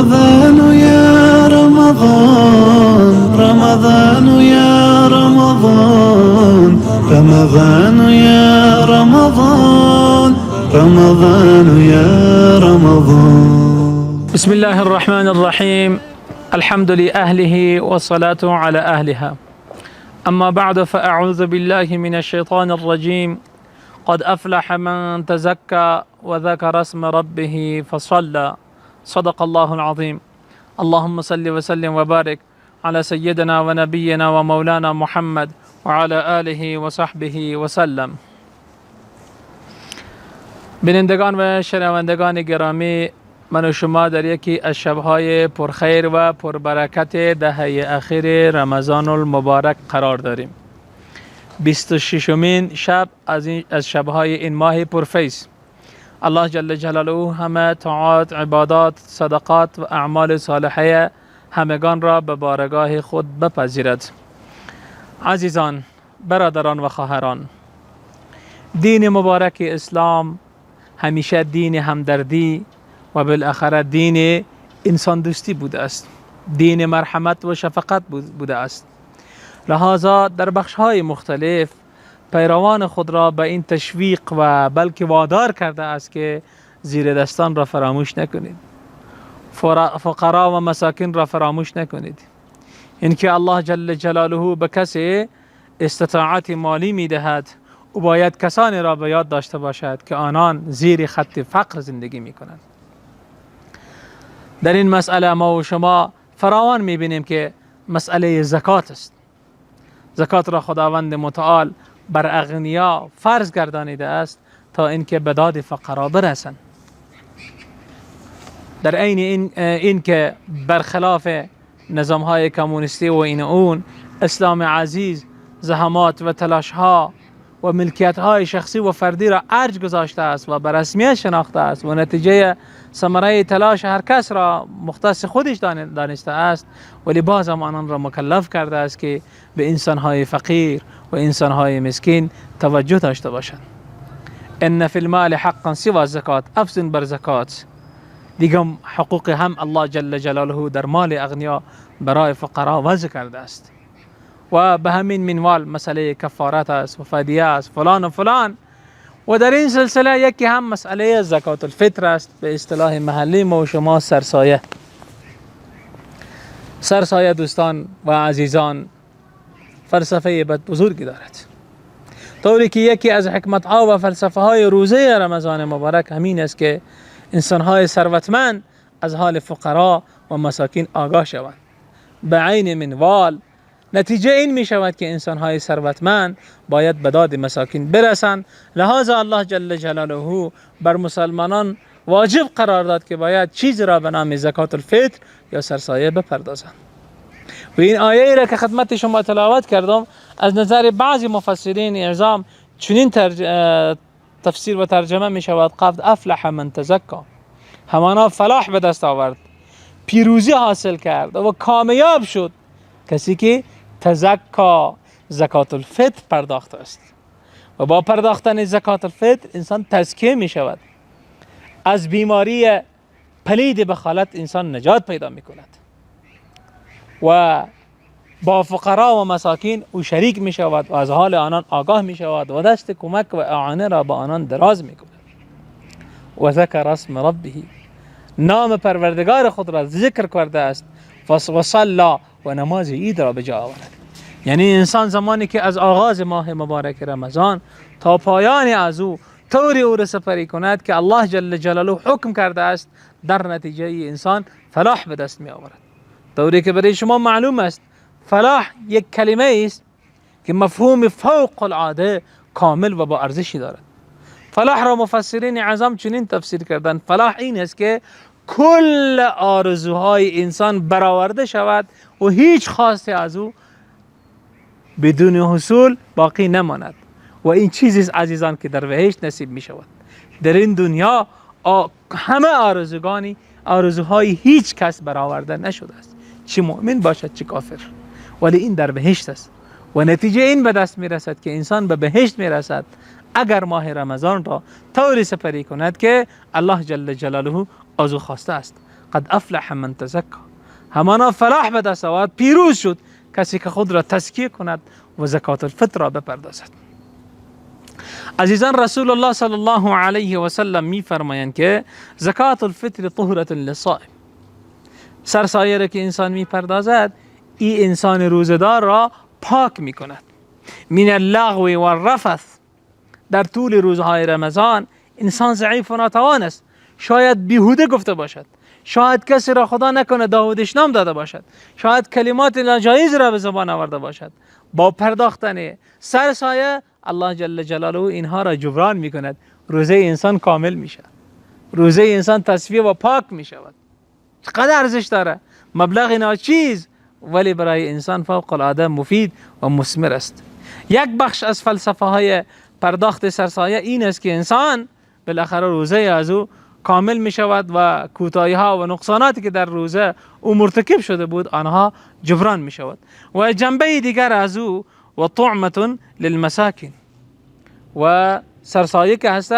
رمضان يا رمضان، رمضان يا رمضان، رمضان يا رمضان، رمضان يا رمضان. بسم الله الرحمن الرحيم. الحمد لأهله والصلاة على أهلها. أما بعد فأعوذ بالله من الشيطان الرجيم. قد أفلح من تزكى وذكر اسم ربه فصلى. صدق الله العظيم. اللهم صل وسلم وبارك على سيدنا ونبينا ومولانا محمد وعلى آله وصحبه وسلم. بینندگان و شنوندگان گرامی، من و شما در یکی از شبهای پرخیر و پربرکت دهه اخیر رمضان المبارک قرار داریم. 26مین شب از شبهای این ماه پرفیض. الله جل جلاله همه طاعات، عبادات، صدقات و اعمال صالحه همگان را به بارگاه خود بپذیرد. عزیزان، برادران و خواهران، دین مبارک اسلام همیشه دین همدردی و بالاخره دین انسان دوستی بوده است، دین مرحمت و شفقت بوده است. لذا در بخش‌های مختلف پیروان خود را به این تشویق و بلکه وادار کرده است که زیر دستان را فراموش نکنید، فقرا و مساکین را فراموش نکنید. اینکه الله جل جلاله به کسی استطاعت مالی میدهد او باید کسانی را به یاد داشته باشد که آنان زیر خط فقر زندگی میکنند. در این مسئله ما و شما فراوان میبینیم که مسئله زکات است. زکات را خداوند متعال بر اغنیا فرض گردانیده است تا اینکه به داد فقرا برسند. در عین این که برخلاف نظام‌های کمونیستی و این اون، اسلام عزیز زحمات و تلاش‌ها و ملکیت‌های شخصی و فردی را ارج گذاشته است و به رسمیت شناخته است و نتیجه ثمره تلاش هر کس را مختص خودش دانسته است، ولی باز هم آنان را مکلف کرده است که به انسان‌های فقیر و انسان‌های مسکین توجه داشته باشند. ان فی المال حقا سوى الزکات افزن بر زکات. دیگه حقوق هم الله جل جلاله در مال اغنیا برای فقرا وضع کرده است و به همین منوال مسئله کفارت است و فدیه است فلان و فلان. و در این سلسله یکی هم مسئله زکات الفطر است، به اصطلاح محلی ما و شما سرسایه. سرسایه دوستان و عزیزان فلسفه بزرگی دارد، طوری که یکی از حکمت ها و فلسفه های روزه رمضان مبارک همین است که انسان های ثروتمند از حال فقرا و مساکین آگاه شوند. به عین منوال نتیجه این می شود که انسان های ثروتمند باید به داد مساکین برسند. لذا الله جل جلاله بر مسلمانان واجب قرار داد که باید چیزی را به نام زکات الفطر یا سرسایه بپردازند. و این آیه را که خدمت شما تلاوت کردم از نظر بعضی مفسرین اعظام چنین تفسیر و ترجمه می شود: قد افلح من تزکا، همانا فلاح به دست آورد، پیروزی حاصل کرد و کامیاب شد کسی که تزکا زکات الفطر پرداخته است. و با پرداختن زکات الفطر انسان تزکیه می شود، از بیماری پلید بخالت انسان نجات پیدا می کند و با فقرا و مساکین او شریک می شود و از حال آنان آگاه می شود و دست کمک و اعانه را با آنان دراز می کند. و ذکر اسم ربه، نام پروردگار خود را ذکر کرده است. و صلی و نماز عید را به جا آورد. یعنی انسان زمانی که از آغاز ماه مبارک رمضان تا پایان از او طوری او را سپری کند که الله جل جلاله حکم کرده است، در نتیجه انسان فلاح به دست می آورد. طوری که برای شما معلوم است فلاح یک کلمه است که مفهوم فوق العاده کامل و با ارزشی دارد. فلاح را مفسرین اعظم چنین تفسیر کردند: فلاح این است که کل آرزوهای انسان برآورده شود و هیچ خواسته از او بدون حصول باقی نماند. و این چیزی است عزیزان که در بهشت نصیب می شود. در این دنیا همه آرزوهای هیچ کس برآورده نشده است، چه مؤمن باشد چه کافر، ولی این در بهشت است. و نتیجه این به دست می رسد که انسان به بهشت می رسد اگر ماه رمضان را طوری سپری کند که الله جل جلاله از او خواسته است. قد افلح من تزکا، همانا فلاح به دست آورد، پیروز شد کسی که خود را تزکیه کند و زکات الفطر را بپردازد. عزیزان، رسول الله صلی الله علیه و سلم می فرمایند که زکات الفطر طهرة للصائم، سرسایه را که انسان می پردازد این انسان روزدار را پاک می کند من اللغو و الرفث. در طول روزهای رمضان انسان ضعیف و ناتوان است، شاید بیهوده گفته باشد، شاید کسی را خدا نکنه داودش نام داده باشد، شاید کلمات ناجایز را به زبان آورده باشد. با پرداختن سرسایه الله جل جلاله اینها را جبران می کند، روزه انسان کامل می شود، روزه انسان تصفیه و پاک می شود. چقدر ارزش داره، مبلغ ناچیز ولی برای انسان فوق العاده مفید و مثمر است. یک بخش از فلسفه های پرداخت سرسایه این است که انسان بالاخره روزه از او کامل می شود و کوتاهی ها و نقصاناتی که در روزه او مرتکب شده بود آنها جبران می شود. و جنبه دیگر از او و طعمة للمساکین، و سرسایه که هست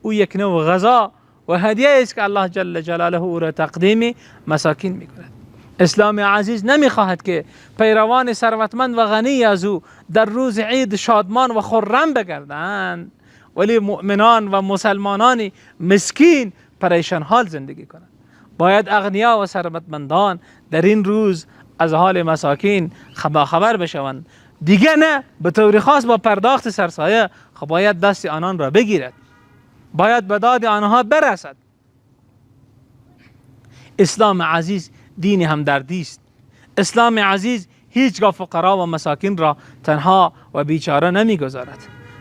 او یک نوع غذا و هدیه است که الله جل جلاله او را تقدیم مساکین می کند. اسلام عزیز نمیخواهد که پیروان ثروتمند و غنی از او در روز عید شادمان و خرم بگردند ولی مؤمنان و مسلمانان مسکین پریشان حال زندگی کنند. باید اغنیا و ثروتمندان در این روز از حال مساکین خبر بشوند، دیگه نه به طور خاص با پرداخت سرسایه باید دست آنان را بگیرد، باید به داد آنها برسد. اسلام عزیز دین همدردی است. اسلام عزیز هیچگاه فقرا و مساکین را تنها و بیچاره نمیگذارد.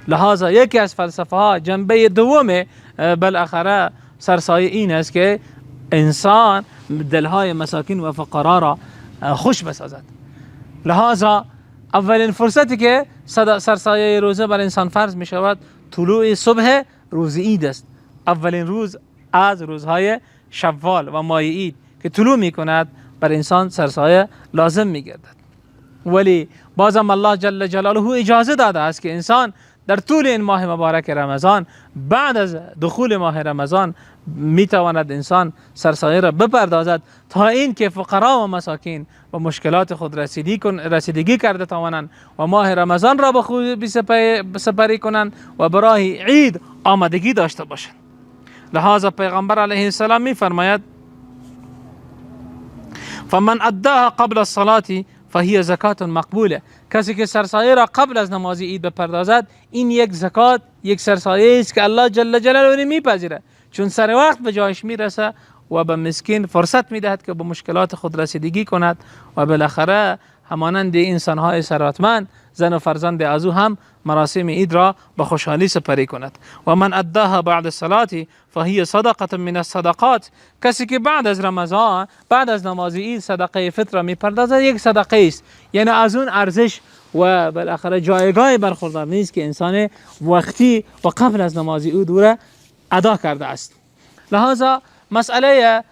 لحاظا یکی از فلسفه ها جنبه دوم بالاخره سرسایه این است که انسان دلهای مساکین و فقرا را خوش بسازد. لحاظا اولین فرصتی که سرسایه روزه بر انسان فرض می شود طلوع صبح روز عید است، اولین روز از روزهای شوال و ماه عید که طلوع می کند بر انسان سرسایه لازم می گردد. ولی بازم الله جل جلاله اجازه داده است که انسان در طول این ماه مبارک رمضان بعد از دخول ماه رمضان می تواند انسان سرسایه را بپردازد تا این که فقرا و مساکین و مشکلات خود رسیدگی کرده توانند و ماه رمضان را به خوبی سپری کنند و برای عید آمادگی داشته باشند. لحاظا پیغمبر علیه السلام می فرماید فمن اداها قبل الصلاة فهي زکات مقبوله، کسی که سرسایه را قبل از نماز عید بپردازد این یک زکات، یک سرسایه است که الله جل جلاله میپذیره، چون سر وقت به جایش میرسه و به مسکین فرصت میدهد که به مشکلات خود رسیدگی کند و بالاخره همانند انسانهای ثروتمند زن و فرزند از او هم مراسم عید را به خوشحالی سپری کند. و من اداها بعد الصلاة فهي صدقه من الصدقات، کسی که بعد از رمضان بعد از نماز عید صدقه فطر میپردازد یک صدقه است، یعنی از اون ارزش و بالاخره جایگاه برخوردار نیست که انسان وقتی و قبل از نماز عید را ادا کرده است. لحاظا مسئله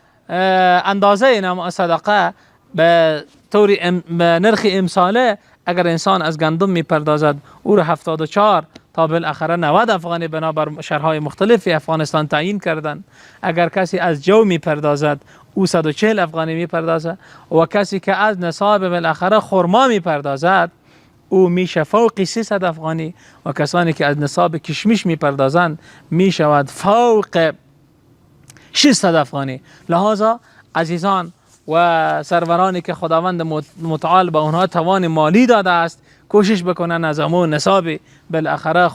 اندازه صدقه به طور نرخ امساله اگر انسان از گندم میپردازد او را 74 تا بالاخره 90 افغانی بنابر شهرهای مختلف افغانستان تعیین کردند. اگر کسی از جو میپردازد او 140 افغانی میپردازد و کسی که از نصاب بالاخره خرما میپردازد او میشه فوق 300 افغانی و کسانی که از نصاب کشمش میپردازند میشود فوق 600 افغانی. لحاظا عزیزان و سرورانی که خداوند متعال به اونها توان مالی داده است کوشش بکنن از همون نصابی بالاخره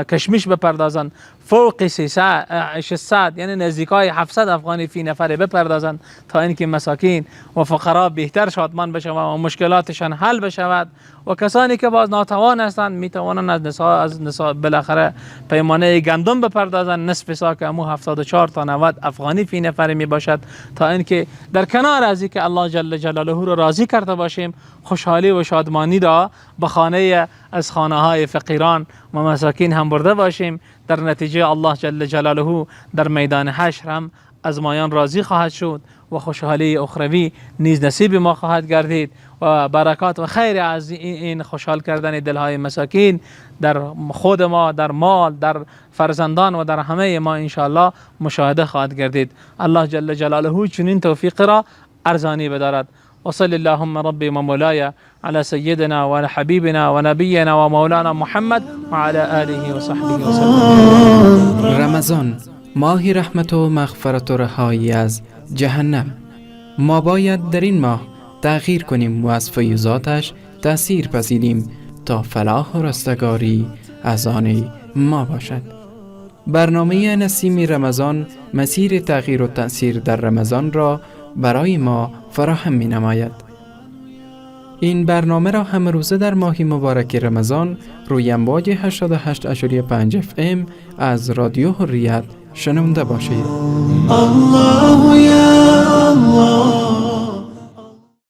کشمش بپردازن فوق 600 یعنی نزدیکای 700 افغانی فی نفر بپردازن تا اینکه مساکین و فقرا بهتر شادمان بشوند و مشکلاتشان حل بشود و کسانی که باز ناتوان هستند میتوانند از نصاب بالاخره پیمانه گندم بپردازن نصف سا که همو 74 تا 90 افغانی فی نفر می باشد تا اینکه در کنار از اینکه الله جل جلاله را راضی کرده باشیم خوشحالی و شادمانی را به خانه از خانه های فقیران و مساکین هم برده باشیم. در نتیجه الله جل جلاله در میدان حشر هم از مایان راضی خواهد شد و خوشحالی اخروی نیز نصیب ما خواهد گردید و برکات و خیر از این خوشحال کردن دلهای مساکین در خود ما، در مال، در فرزندان و در همه ما انشاءالله مشاهده خواهد گردید. الله جل جلاله چنین توفیق را ارزانی بدارد. وصل اللهم ربي ومولاي على سيدنا وحبيبنا ونبينا ومولانا محمد وعلى آله وصحبه وسلم. رمضان ماهی رحمت و مغفرت و رهایی از جهنم. ما باید در این ماه تغییر کنیم و از فیوزاتش تأثیر پذیریم تا فلاح و رستگاری از آن ما باشد. برنامه نسیم رمضان مسیر تغییر و تأثیر در رمضان را برای ما فراهم می نماید. این برنامه را همه روزه در ماه مبارک رمضان روی امواج 88.5 FM از رادیو حریت شنونده باشید. الله یا الله